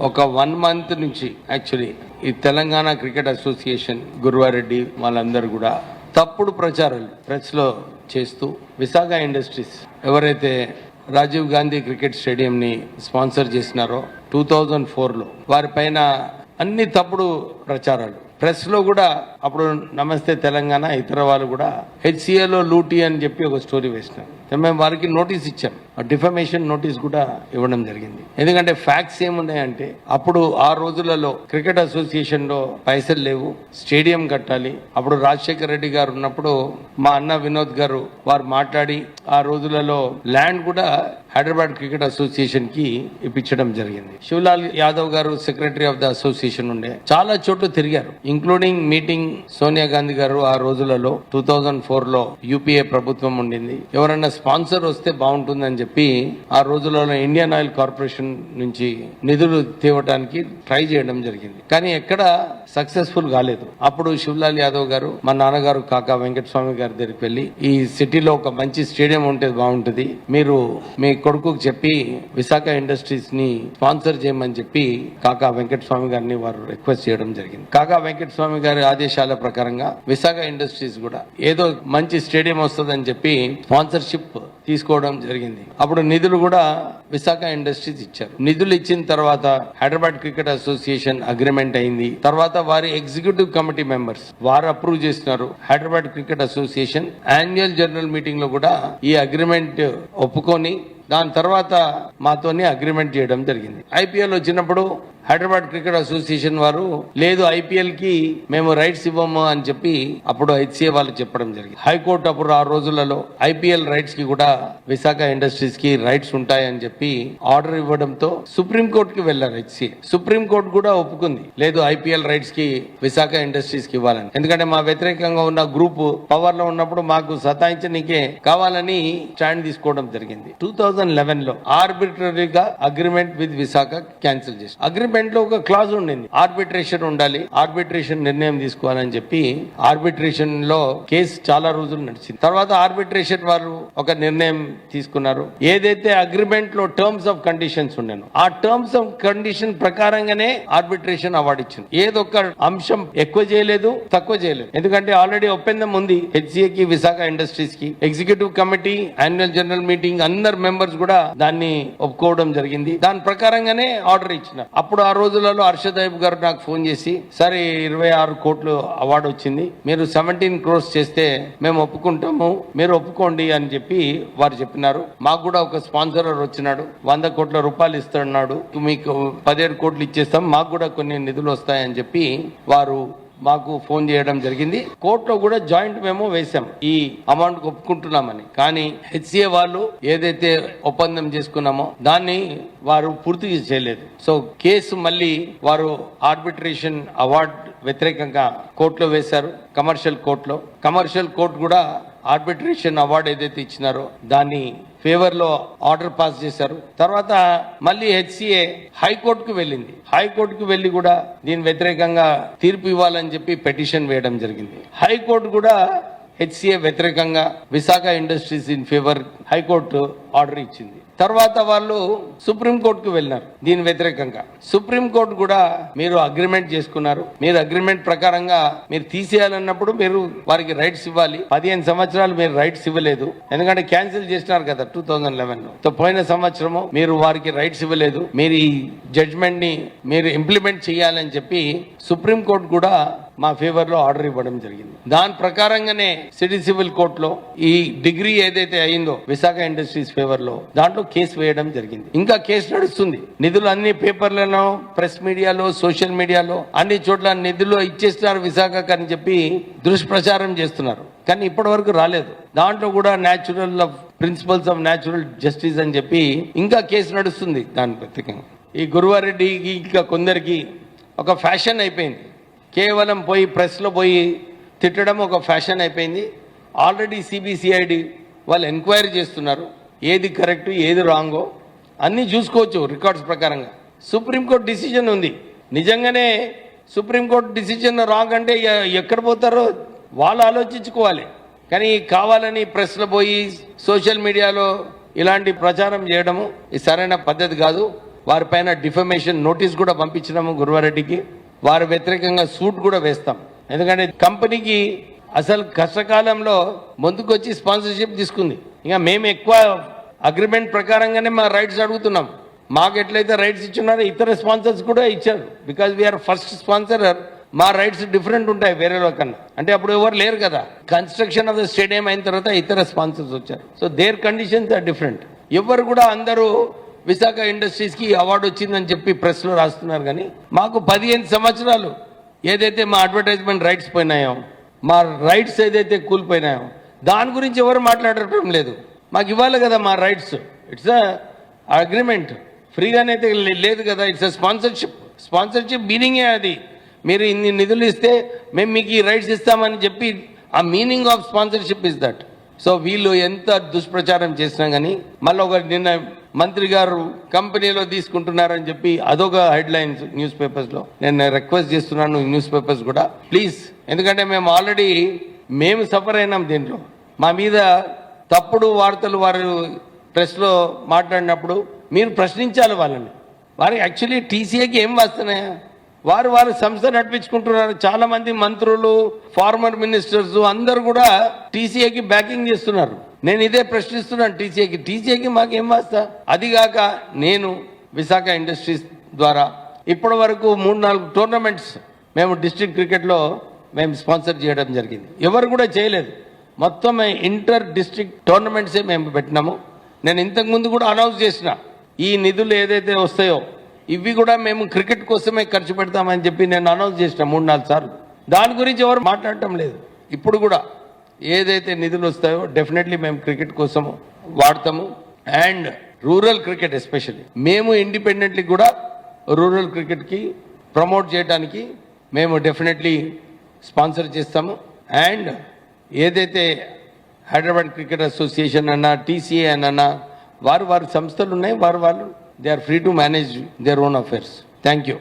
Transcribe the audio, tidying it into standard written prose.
ఒక 1 month నుంచి actually ఈ తెలంగాణ క్రికెట్ అసోసియేషన్ గురువారెడ్డి వాళ్ళందరూ కూడా తప్పుడు ప్రచారాలు ప్రెస్ లో చేస్తూ విశాఖ ఇండస్ట్రీస్ ఎవరైతే రాజీవ్ గాంధీ క్రికెట్ స్టేడియం ని స్పాన్సర్ చేసినారో 2004లో వారిపైన అన్ని తప్పుడు ప్రచారాలు ప్రెస్ లో కూడా అప్పుడు నమస్తే తెలంగాణ ఇతర వాళ్ళు కూడా హెచ్సిఏలో లూటీ అని చెప్పి ఒక స్టోరీ వేసినారు. మేము వారికి నోటీస్ ఇచ్చాం, డిఫమేషన్ నోటీస్ కూడా ఇవ్వడం జరిగింది. ఎందుకంటే ఫ్యాక్ట్స్ ఏమున్నాయంటే అప్పుడు ఆ రోజులలో క్రికెట్ అసోసియేషన్ లో పైసలు లేవు, స్టేడియం కట్టాలి. అప్పుడు రాజశేఖర రెడ్డి గారు ఉన్నప్పుడు మా అన్న వినోద్ గారు వారు మాట్లాడి ఆ రోజులలో ల్యాండ్ కూడా హైదరాబాద్ క్రికెట్ అసోసియేషన్ కి ఇప్పించడం జరిగింది. శివలాల్ యాదవ్ గారు సెక్రటరీ ఆఫ్ ద అసోసియేషన్ ఉండే చాలా చోట్ల తిరిగారు, ఇంక్లూడింగ్ మీటింగ్ సోనియా గాంధీ గారు ఆ రోజులలో 2004లో యూపీఏ ప్రభుత్వం ఉండింది. ఎవరైనా స్పాన్సర్ వస్తే బాగుంటుందని చెప్పి ఆ రోజులలో ఇండియన్ ఆయిల్ కార్పొరేషన్ నుంచి నిధులు తేవడానికి ట్రై చేయడం జరిగింది. కానీ ఎక్కడ సక్సెస్ఫుల్ కాలేదు. అప్పుడు శివలాల్ యాదవ్ గారు మా నాన్నగారు కాకా వెంకటస్వామి గారి దగ్గరికి వెళ్లి ఈ సిటీలో ఒక మంచి స్టేడియం ఉంటే బాగుంటుంది, మీరు మీ కొడుకుకు చెప్పి విశాఖ ఇండస్ట్రీస్ ని స్పాన్సర్ చేయమని చెప్పి కాకా వెంకటస్వామి గారిని వారు రిక్వెస్ట్ చేయడం జరిగింది. కాకా వెంకటస్వామి గారి ఆదేశాల ప్రకారంగా విశాఖ ఇండస్ట్రీస్ కూడా ఏదో మంచి స్టేడియం వస్తుందని చెప్పి స్పాన్సర్షిప్ తీసుకోవడం జరిగింది. అప్పుడు నిధులు కూడా విశాఖ ఇండస్ట్రీస్ ఇచ్చారు. నిధులు ఇచ్చిన తర్వాత హైదరాబాద్ క్రికెట్ అసోసియేషన్ అగ్రిమెంట్ అయింది. తర్వాత వారి ఎగ్జిక్యూటివ్ కమిటీ మెంబర్స్ వారు అప్రూవ్ చేస్తున్నారు. Hyderabad cricket association annual general meeting లో కూడా ఈ అగ్రిమెంట్ ఒప్పుకొని దాని తర్వాత మాతోనే అగ్రిమెంట్ చేయడం జరిగింది. ఐపీఎల్ వచ్చినప్పుడు హైదరాబాద్ క్రికెట్ అసోసియేషన్ వారు లేదు ఐపీఎల్ కి మేము రైట్స్ ఇవ్వము అని చెప్పి అప్పుడు హెచ్సిఏ వాళ్ళు చెప్పడం జరిగింది. హైకోర్టు అప్పుడు ఆ రోజులలో ఐపీఎల్ రైట్స్ కి కూడా విశాఖ ఇండస్ట్రీస్ కి రైట్స్ ఉంటాయని చెప్పి ఆర్డర్ ఇవ్వడంతో సుప్రీం కోర్టుకి వెళ్లారు హెచ్సిఏ. సుప్రీం కోర్టు కూడా ఒప్పుకుంది, లేదు ఐపీఎల్ రైట్స్ కి విశాఖ ఇండస్ట్రీస్ కి ఇవ్వాలని. ఎందుకంటే మా వ్యతిరేకంగా ఉన్న గ్రూప్ పవర్ లో ఉన్నప్పుడు మాకు సతాయించనీకే కావాలని స్టాండ్ తీసుకోవడం జరిగింది. 2011లో ఆర్బిట్రరీగా అగ్రిమెంట్ విత్ విశాఖ క్యాన్సిల్ చేసి అగ్రిమెంట్ లో ఒక క్లాజ్ ఉండింది, ఆర్బిట్రేషన్ ఉండాలి, ఆర్బిట్రేషన్ నిర్ణయం తీసుకోవాలని చెప్పి ఆర్బిట్రేషన్ లో కేసు చాలా రోజులు నడిచింది. తర్వాత ఆర్బిట్రేషన్ వారు ఒక నిర్ణయం తీసుకున్నారు. ఏదైతే అగ్రిమెంట్ లో టర్మ్స్ ఆఫ్ కండిషన్స్ ఉండేనో ఆ టర్మ్స్ ఆఫ్ కండిషన్ ప్రకారంగానే ఆర్బిట్రేషన్ అవార్డు ఇచ్చింది. ఏదొక్క అంశం ఎక్కువ చేయలేదు, తక్కువ చేయలేదు. ఎందుకంటే ఆల్రెడీ ఒప్పందం ఉంది హెచ్సిఏ కి విశాఖ ఇండస్ట్రీస్ కి. Executive committee annual general meeting అందరు మెంబర్స్ కూడా దాన్ని ఒప్పుకోవడం జరిగింది. దాని ప్రకారంగానే ఆర్డర్ ఇచ్చినారు. అప్పుడు ఆ రోజులలో హర్షద్ అయ్యబ్ గారు నాకు ఫోన్ చేసి సరే 26 కోట్లు అవార్డు వచ్చింది, మీరు 17 crores చేస్తే మేము ఒప్పుకుంటాము, మీరు ఒప్పుకోండి అని చెప్పి వారు చెప్పినారు. మాకు కూడా ఒక స్పాన్సర్ వచ్చినాడు, 100 కోట్ల రూపాయలు ఇస్తున్నాడు, మీకు 17 కోట్లు ఇచ్చేస్తాం, మాకు కూడా కొన్ని నిధులు వస్తాయని చెప్పి వారు మాకు ఫోన్ చేయడం జరిగింది. కోర్టులో కూడా జాయింట్ మెమో వేశాం ఈ అమౌంట్ ఒప్పుకుంటున్నామని. కానీ హెచ్సిఏ వాళ్ళు ఏదైతే ఒప్పందం చేసుకున్నామో దాన్ని వారు పూర్తిగా చేయలేదు. సో కేసు మళ్ళీ వారు ఆర్బిట్రేషన్ అవార్డు వ్యతిరేకంగా కోర్టులో వేశారు, కమర్షియల్ కోర్టులో. కమర్షియల్ కోర్టు కూడా ఆర్బిట్రేషన్ అవార్డు ఏదైతే ఇచ్చినారో దాన్ని ఫేవర్ లో ఆర్డర్ పాస్ చేశారు. తర్వాత మళ్ళీ హెచ్సిఏ హైకోర్టుకు వెళ్ళింది. హైకోర్టుకు వెళ్లి కూడా దీని వ్యతిరేకంగా తీర్పు ఇవ్వాలని చెప్పి పిటిషన్ వేయడం జరిగింది. హైకోర్టు కూడా హెచ్సిఏ వ్యతిరేకంగా Visakha industries in favour high court order ఇచ్చింది. తర్వాత వాళ్ళు సుప్రీంకోర్టుకు వెళ్ళినారు దీని వ్యతిరేకంగా. సుప్రీంకోర్టు కూడా మీరు అగ్రిమెంట్ చేసుకున్నారు, మీరు అగ్రిమెంట్ ప్రకారంగా మీరు తీసేయాలన్నప్పుడు మీరు వారికి రైట్స్ ఇవ్వాలి, 15 సంవత్సరాలు మీరు రైట్స్ ఇవ్వలేదు, ఎందుకంటే క్యాన్సిల్ చేసినారు కదా 2011లో. పోయిన సంవత్సరము మీరు వారికి రైట్స్ ఇవ్వలేదు, మీరు ఈ జడ్జ్మెంట్ ని మీరు ఇంప్లిమెంట్ చేయాలని చెప్పి సుప్రీంకోర్టు కూడా మా ఫేవర్ లో ఆర్డర్ ఇవ్వడం జరిగింది. దాని ప్రకారంగానే సిటీ సివిల్ కోర్టులో ఈ డిగ్రీ ఏదైతే అయిందో విశాఖ ఇండస్ట్రీస్ ఫేవర్ లో దాంట్లో కేసు వేయడం జరిగింది. ఇంకా కేసు నడుస్తుంది. నిధులు అన్ని పేపర్లలో, ప్రెస్ మీడియాలో, సోషల్ మీడియాలో అన్ని చోట్ల నిధులు ఇచ్చేస్తున్నారు విశాఖకు అని చెప్పి దుష్ప్రచారం చేస్తున్నారు. కానీ ఇప్పటి వరకు రాలేదు. దాంట్లో కూడా ప్రిన్సిపల్స్ ఆఫ్ న్యాచురల్ జస్టిస్ అని చెప్పి ఇంకా కేసు నడుస్తుంది దాని ప్రత్యేకంగా. ఈ గురువారెడ్డికి ఇంకా కొందరికి ఒక ఫ్యాషన్ అయిపోయింది. కేవలం పోయి ప్రెస్లో పోయి తిట్టడం ఒక ఫ్యాషన్ అయిపోయింది. ఆల్రెడీ సిబిసిఐడి వాళ్ళు ఎంక్వైరీ చేస్తున్నారు, ఏది కరెక్ట్ ఏది రాంగో అన్నీ చూసుకోవచ్చు రికార్డ్స్ ప్రకారంగా. సుప్రీంకోర్టు డిసిజన్ ఉంది. నిజంగానే సుప్రీంకోర్టు డిసిజన్ రాంగ్ అంటే ఎక్కడ పోతారో వాళ్ళు ఆలోచించుకోవాలి. కానీ కావాలని ప్రెస్లో పోయి సోషల్ మీడియాలో ఇలాంటి ప్రచారం చేయడము ఇది సరైన పద్ధతి కాదు. వారిపైన డిఫమేషన్ నోటీస్ కూడా పంపించినాము గురువారెడ్డికి. వారి వ్యతిరేకంగా సూట్ కూడా వేస్తాం. ఎందుకంటే కంపెనీకి అసలు కష్టకాలంలో ముందుకొచ్చి స్పాన్సర్షిప్ తీసుకుంది. ఇంకా మేము ఎక్కువ అగ్రిమెంట్ ప్రకారంగానే మా రైట్స్ అడుగుతున్నాం. మాకు ఎట్లయితే రైట్స్ ఇచ్చున్నారో ఇతర స్పాన్సర్స్ కూడా ఇచ్చారు. బికాజ్ వీఆర్ ఫస్ట్ స్పాన్సర్, మా రైట్స్ డిఫరెంట్ ఉంటాయి వేరే కన్నా. అంటే అప్పుడు ఎవరు లేరు కదా. కన్స్ట్రక్షన్ ఆఫ్ ద స్టేడియం అయిన తర్వాత ఇతర స్పాన్సర్స్ వచ్చారు. So their conditions are different. ఎవరు కూడా అందరూ విశాఖ ఇండస్ట్రీస్ కి అవార్డు వచ్చిందని చెప్పి ప్రెస్ లో రాస్తున్నారు. కానీ మాకు 15 సంవత్సరాలు ఏదైతే మా అడ్వర్టైజ్మెంట్ రైట్స్ పోయినాయో, మా రైట్స్ ఏదైతే కూలిపోయినాయో దాని గురించి ఎవరు మాట్లాడటం లేదు. మాకు ఇవ్వాలి కదా మా రైట్స్. ఇట్స్ అగ్రిమెంట్, ఫ్రీగానైతే లేదు కదా. It's sponsorship. స్పాన్సర్షిప్ మీనింగే అది. మీరు ఇన్ని నిధులు ఇస్తే మేము మీకు ఈ రైట్స్ ఇస్తామని చెప్పి ఆ meaning of sponsorship is that. So వీళ్ళు ఎంత దుష్ప్రచారం చేసినా కానీ మళ్ళీ ఒక నిన్న మంత్రి గారు కంపెనీలో తీసుకుంటున్నారని చెప్పి అదొక హెడ్ లైన్స్ న్యూస్ పేపర్స్ లో. నేను రిక్వెస్ట్ చేస్తున్నాను న్యూస్ పేపర్స్ కూడా ప్లీజ్, ఎందుకంటే మేము ఆల్రెడీ సఫర్ అయినాం దీంట్లో. మా మీద తప్పుడు వార్తలు వారు ప్రెస్ లో మాట్లాడినప్పుడు మీరు ప్రశ్నించాలి వాళ్ళని. వారు యాక్చువల్లీ టీసీఏకి ఏం వస్తున్నాయా? వారు సంస్థ నడిపించుకుంటున్నారు. చాలా మంది మంత్రులు, ఫార్మర్ మినిస్టర్స్ అందరు కూడా టీసీఏకి బ్యాకింగ్ చేస్తున్నారు. నేను ఇదే ప్రశ్నిస్తున్నాను టీసీఏకి మాకేం వస్తా? అదిగాక నేను విశాఖ ఇండస్ట్రీస్ ద్వారా ఇప్పటి వరకు 3-4 టోర్నమెంట్స్ మేము డిస్ట్రిక్ట్ క్రికెట్లో మేము స్పాన్సర్ చేయడం జరిగింది. ఎవరు కూడా చేయలేదు. మొత్తం ఇంటర్ డిస్ట్రిక్ట్ టోర్నమెంట్సే మేము పెట్టినాము. నేను ఇంతకుముందు కూడా అనౌన్స్ చేసిన ఈ నిధులు ఏదైతే వస్తాయో ఇవి కూడా మేము క్రికెట్ కోసమే ఖర్చు పెడతామని చెప్పి నేను అనౌన్స్ చేసిన 3-4 సార్లు. దాని గురించి ఎవరు మాట్లాడటం లేదు. ఇప్పుడు కూడా ఏదైతే నిధులు వస్తాయో డెఫినెట్లీ మేము క్రికెట్ కోసం వాడతాము. అండ్ రూరల్ క్రికెట్ ఎస్పెషల్లీ మేము ఇండిపెండెంట్లీ కూడా రూరల్ క్రికెట్కి ప్రమోట్ చేయడానికి మేము డెఫినెట్లీ స్పాన్సర్ చేస్తాము. అండ్ ఏదైతే హైదరాబాద్ క్రికెట్ అసోసియేషన్ అన్నా, టీసీఏ అన్నా, వారి సంస్థలు ఉన్నాయి. వాళ్ళు they are free to manage their own affairs. Thank you.